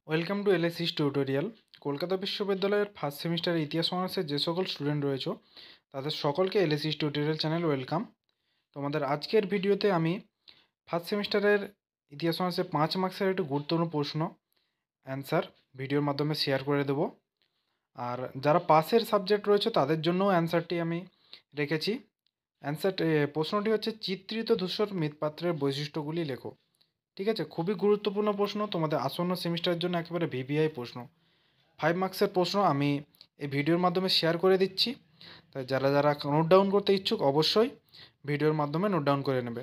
Welcome to এলএসিস tutorial. Kolkata বিশ্ববিদ্যালয়ের first সেমিস্টারের ইতিহাস অনার্সের যে সকল স্টুডেন্ট রয়েছে তাদের সকলকে এলএসিস টিউটোরিয়াল চ্যানেল ওয়েলকাম। তোমাদের আজকের ভিডিওতে আমি ফার্স্ট সেমিস্টারের ইতিহাস অনার্সের 5 মার্কসের একটি গুরুত্বপূর্ণ প্রশ্ন অ্যান্সার ভিডিওর মাধ্যমে শেয়ার করে দেব। আর যারা পাসের সাবজেক্ট রয়েছে তাদের জন্যও অ্যান্সারটি আমি রেখেছি। প্রশ্নটি হচ্ছে, চিত্রিত ধূসর মৃৎপাত্রের বৈশিষ্ট্যগুলি লেখো। ঠিক আছে, খুবই গুরুত্বপূর্ণ প্রশ্ন, তোমাদের আসন্ন সেমিস্টারের জন্য একেবারে ভিভিআই প্রশ্ন। 5 মার্কসের প্রশ্ন আমি এই ভিডিওর মাধ্যমে শেয়ার করে দিচ্ছি, তাই যারা যারা নোট ডাউন করতে ইচ্ছুক অবশ্যই ভিডিওর মাধ্যমে নোট ডাউন করে নেবে।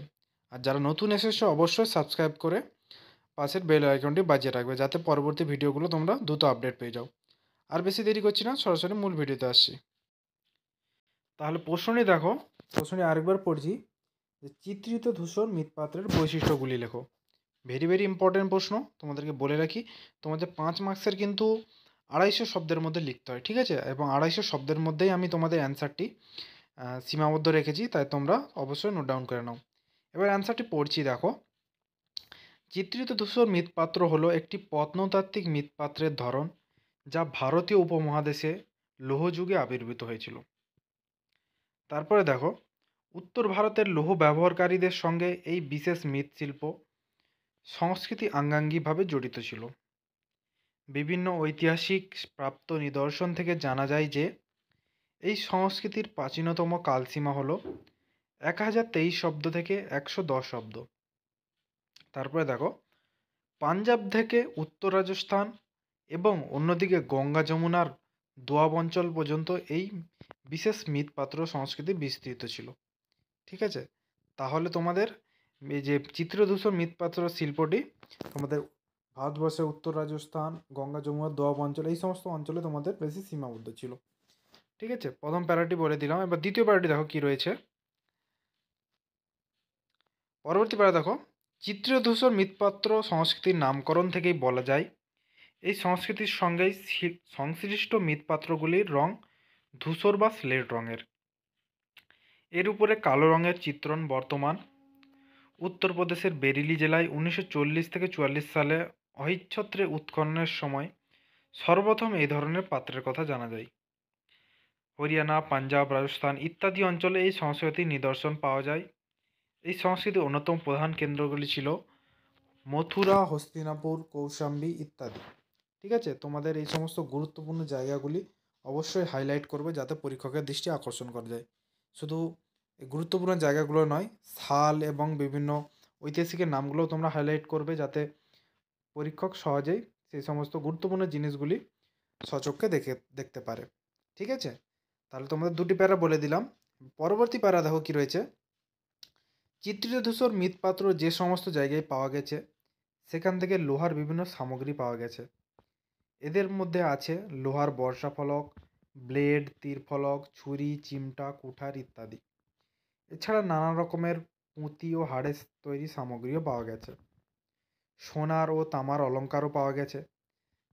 আর যারা নতুন এসেছো অবশ্যই সাবস্ক্রাইব করে পাশের বেল আইকনটি বাজিয়ে রাখবে, যাতে পরবর্তী ভিডিওগুলো তোমরা দ্রুত আপডেট পেয়ে যাও। আর বেশি দেরি করছি না, সরাসরি মূল ভিডিওতে আসছি। তাহলে প্রশ্নটি দেখো, প্রশ্নটি আরেকবার পড়ছি, যে চিত্রিত ধূসর মৃৎপাত্রের বৈশিষ্ট্যগুলি লেখো। ভেরি ভেরি ইম্পর্টেন্ট প্রশ্ন, তোমাদেরকে বলে রাখি, তোমাদের 5 মার্কসের কিন্তু 250 শব্দের মধ্যে লিখতে হয়, ঠিক আছে? এবং 250 শব্দের মধ্যেই আমি তোমাদের অ্যান্সারটি সীমাবদ্ধ রেখেছি, তাই তোমরা অবশ্যই নোট ডাউন করে নাও। এবার অ্যান্সারটি পড়ছি, দেখো। চিত্রিত ধূসর মৃৎপাত্র হলো একটি প্রত্নতাত্ত্বিক মৃৎপাত্রের ধরন, যা ভারতীয় উপমহাদেশে লৌহযুগে আবির্ভূত হয়েছিল। তারপরে দেখো, উত্তর ভারতের লৌহ ব্যবহারকারীদের সঙ্গে এই বিশেষ মৃৎশিল্প সংস্কৃতি আঙ্গাঙ্গিভাবে জড়িত ছিল। বিভিন্ন ঐতিহাসিক প্রাপ্ত নিদর্শন থেকে জানা যায় যে এই সংস্কৃতির প্রাচীনতম কালসীমা হল 1023 শব্দ থেকে 110 শব্দ। তারপরে দেখো, পাঞ্জাব থেকে উত্তর রাজস্থান এবং অন্যদিকে গঙ্গা যমুনার দোয়াব অঞ্চল পর্যন্ত এই বিশেষ মৃৎপাত্র সংস্কৃতি বিস্তৃত ছিল। ঠিক আছে, তাহলে তোমাদের এই যে চিত্রধূসর মৃৎপাত্র শিল্পটি তোমাদের ভারতবর্ষের উত্তর রাজস্থান, গঙ্গা যমুনা দোয়াব অঞ্চল, এই সমস্ত অঞ্চলে তোমাদের বেশি সীমাবদ্ধ ছিল। ঠিক আছে, প্রথম প্যারাটি বলে দিলাম। এবার দ্বিতীয় প্যারাটি দেখো কি রয়েছে। পরবর্তী প্যারা দেখো, চিত্রধূসর মৃৎপাত্র সংস্কৃতির নামকরণ থেকেই বলা যায় এই সংস্কৃতির সঙ্গেই সংশ্লিষ্ট মৃৎপাত্রগুলির রং ধূসর বা স্লেট রঙের। এর উপরে কালো রঙের চিত্রণ বর্তমান উত্তরপ্রদেশের বেরিলি জেলায় 1940 থেকে 44 সালে অহিচ্ছত্রে উৎখননের সময় সর্বপ্রথম এই ধরনের পাত্রের কথা জানা যায়। হরিয়ানা, পাঞ্জাব, রাজস্থান ইত্যাদি অঞ্চলে এই সংস্কৃতির নিদর্শন পাওয়া যায়। এই সংস্কৃতির অন্যতম প্রধান কেন্দ্রগুলি ছিল মথুরা, হস্তিনাপুর, কৌশাম্বী ইত্যাদি। ঠিক আছে, তোমাদের এই সমস্ত গুরুত্বপূর্ণ জায়গাগুলি অবশ্যই হাইলাইট করবে, যাতে পরীক্ষকের দৃষ্টি আকর্ষণ করা যায়। শুধু এই গুরুত্বপূর্ণ জায়গাগুলো নয়, সাল এবং বিভিন্ন ঐতিহাসিকের নামগুলোও তোমরা হাইলাইট করবে, যাতে পরীক্ষক সহজেই সেই সমস্ত গুরুত্বপূর্ণ জিনিসগুলি সচক্ষে দেখতে পারে। ঠিক আছে, তাহলে তোমাদের দুটি প্যারা বলে দিলাম। পরবর্তী প্যারা দেখো কি রয়েছে। চিত্রিত ধূসর মৃৎপাত্র যে সমস্ত জায়গায় পাওয়া গেছে সেখান থেকে লোহার বিভিন্ন সামগ্রী পাওয়া গেছে। এদের মধ্যে আছে লোহার বর্ষাফলক, ব্লেড, তীরফলক, ছুরি, চিমটা, কুঠার ইত্যাদি। এছাড়া নানা রকমের পুঁতি ও হাড়ের তৈরি সামগ্রীও পাওয়া গেছে। সোনার ও তামার অলঙ্কারও পাওয়া গেছে।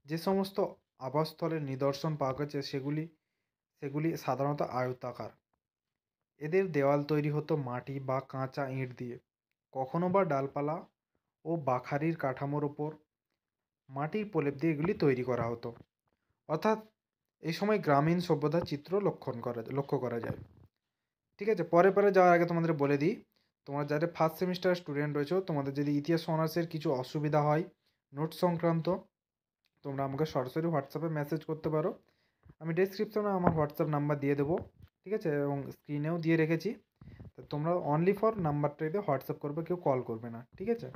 যে সমস্ত আবাসস্থলের নিদর্শন পাওয়া গেছে সেগুলি সাধারণত আয়তাকার। এদের দেওয়াল তৈরি হতো মাটি বা কাঁচা ইট দিয়ে, কখনো বা ডালপালা ও বাখারির কাঠামোর ওপর মাটির প্রলেপ দিয়ে এগুলি তৈরি করা হতো। অর্থাৎ এই সময় গ্রামীণ সভ্যতার চিত্র লক্ষ্য করা যায়। ঠিক আছে, পরে যাওয়ার আগে তোমাদের বলে দিই, তোমরা যাদের ফার্স্ট সেমিস্টার স্টুডেন্ট রয়েছো, তোমাদের যদি ইতিহাস অনার্সের কিছু অসুবিধা হয় নোট সংক্রান্ত, তোমরা আমাকে সরাসরি হোয়াটসঅ্যাপে মেসেজ করতে পারো। আমি ডেসক্রিপশনে আমার হোয়াটসঅ্যাপ নাম্বার দিয়ে দেবো। ঠিক আছে, এবং স্ক্রিনেও দিয়ে রেখেছি। তো তোমরা অনলি ফর নাম্বারটাতে হোয়াটসঅ্যাপ করবে, কেউ কল করবে না। ঠিক আছে,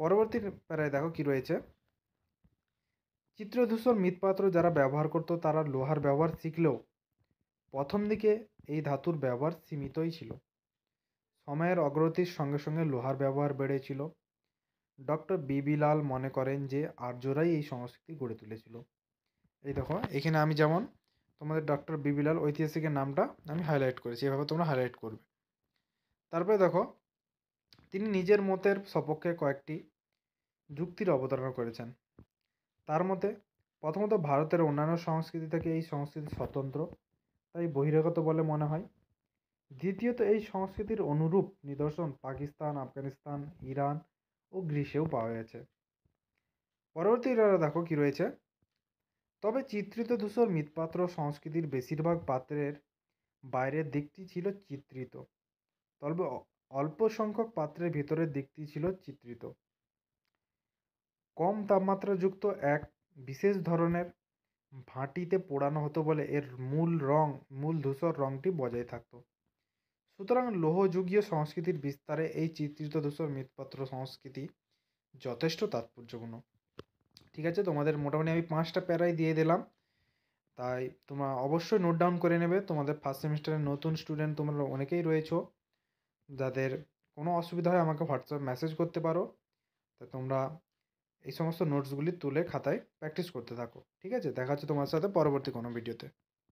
পরবর্তী প্যারায় দেখো কি রয়েছে। চিত্রধূসর মৃৎপাত্র যারা ব্যবহার করতো তারা লোহার ব্যবহার শিখলেও প্রথম দিকে এই ধাতুর ব্যবহার সীমিতই ছিল। সময়ের অগ্রগতির সঙ্গে সঙ্গে লোহার ব্যবহার বেড়েছিল। ডক্টর বিবি লাল মনে করেন যে আর্যরাই এই সংস্কৃতি গড়ে তুলেছিল। এই দেখো, এখানে আমি যেমন তোমাদের ডক্টর বিবি লাল ঐতিহাসিকের নামটা আমি হাইলাইট করেছি, এভাবে তোমরা হাইলাইট করবে। তারপরে দেখো, তিনি নিজের মতের সপক্ষে কয়েকটি যুক্তির অবতারণা করেছেন। তার মতে, প্রথমত ভারতের অন্যান্য সংস্কৃতি থেকে এই সংস্কৃতি স্বতন্ত্র, তাই বহিরাগত বলে মনে হয়। দ্বিতীয়ত, এই সংস্কৃতির অনুরূপ নিদর্শন পাকিস্তান, আফগানিস্তান, ইরান ও গ্রিসেও পাওয়া গেছে। পরবর্তী দেখো কি রয়েছে। তবে চিত্রিত ধূসর মৃৎপাত্র সংস্কৃতির বেশিরভাগ পাত্রের বাইরের দিকটি ছিল চিত্রিত, তবে অল্প সংখ্যক পাত্রের ভেতরের দিকটি ছিল চিত্রিত। কম তাপমাত্রাযুক্ত এক বিশেষ ধরনের ভাটিতে পোড়ানো হতো বলে এর মূল ধূসর রঙটি বজায় থাকতো। সুতরাং লৌহযুগীয় সংস্কৃতির বিস্তারে এই চিত্রিত ধূসর মৃৎপাত্র সংস্কৃতি যথেষ্ট তাৎপর্যপূর্ণ। ঠিক আছে, তোমাদের মোটামুটি আমি 5টা প্যারাই দিয়ে দিলাম, তাই তোমরা অবশ্যই নোট ডাউন করে নেবে। তোমাদের ফার্স্ট সেমিস্টারের নতুন স্টুডেন্ট তোমরা অনেকেই রয়েছো, যাদের কোনো অসুবিধা হয় আমাকে হোয়াটসঅ্যাপ মেসেজ করতে পারো। তা তোমরা এই সমস্ত নোটসগুলি তুলে খাতায় প্র্যাকটিস করতে থাকো। ঠিক আছে, দেখা হচ্ছে তোমার সাথে পরবর্তী কোনো ভিডিওতে।